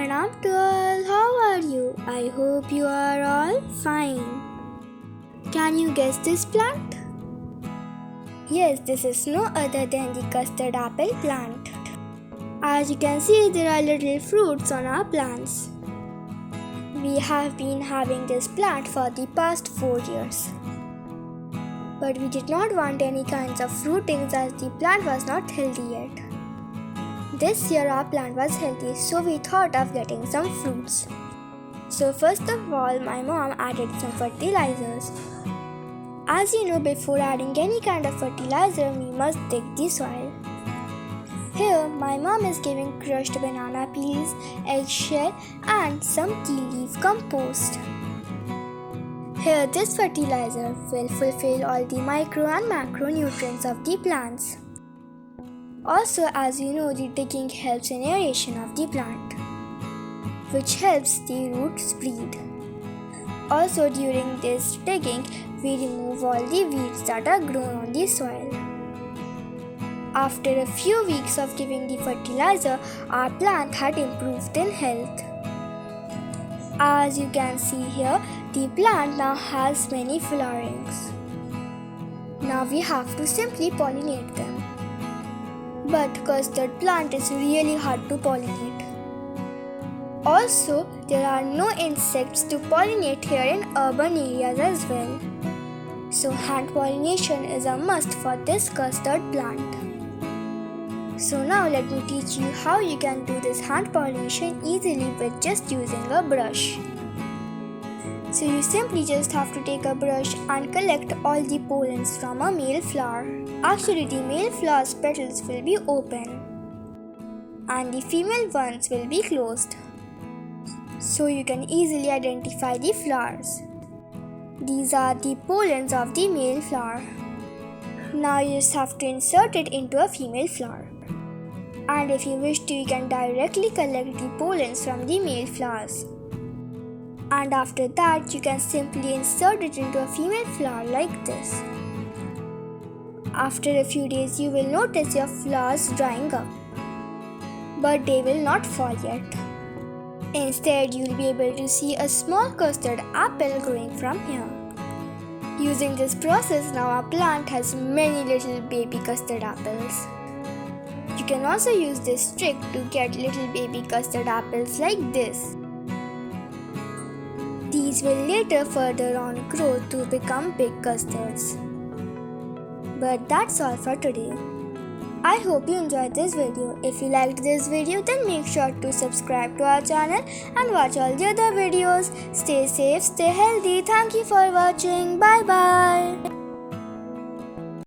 Pranam to all. How are you? I hope you are all fine. Can you guess this plant? Yes, this is no other than the custard apple plant. As you can see, there are little fruits on our plants. We have been having this plant for the past 4 years. But we did not want any kinds of fruitings as the plant was not healthy yet. This year our plant was healthy, so we thought of getting some fruits. So first of all, my mom added some fertilizers. As you know, before adding any kind of fertilizer, we must dig the soil. Here, my mom is giving crushed banana peels, eggshell and some tea leaf compost. Here, this fertilizer will fulfill all the micro and macronutrients of the plants. Also, as you know, the digging helps in aeration of the plant, which helps the roots breathe. Also, during this digging, we remove all the weeds that are grown on the soil. After a few weeks of giving the fertilizer, our plant had improved in health. As you can see here, the plant now has many flowerings. Now we have to simply pollinate them. But custard plant is really hard to pollinate. Also, there are no insects to pollinate here in urban areas as well. So hand pollination is a must for this custard plant. So now let me teach you how you can do this hand pollination easily with just using a brush. So you simply just have to take a brush and collect all the pollens from a male flower. Actually, the male flower's petals will be open and the female ones will be closed. So you can easily identify the flowers. These are the pollens of the male flower. Now you just have to insert it into a female flower. And if you wish to, you can directly collect the pollens from the male flowers. And after that, you can simply insert it into a female flower like this. After a few days, you will notice your flowers drying up. But they will not fall yet. Instead, you will be able to see a small custard apple growing from here. Using this process, now our plant has many little baby custard apples. You can also use this trick to get little baby custard apples like this. These will later further on grow to become big custards. But that's all for today. I hope you enjoyed this video. If you liked this video, then make sure to subscribe to our channel and watch all the other videos. Stay safe, stay healthy. Thank you for watching. Bye bye.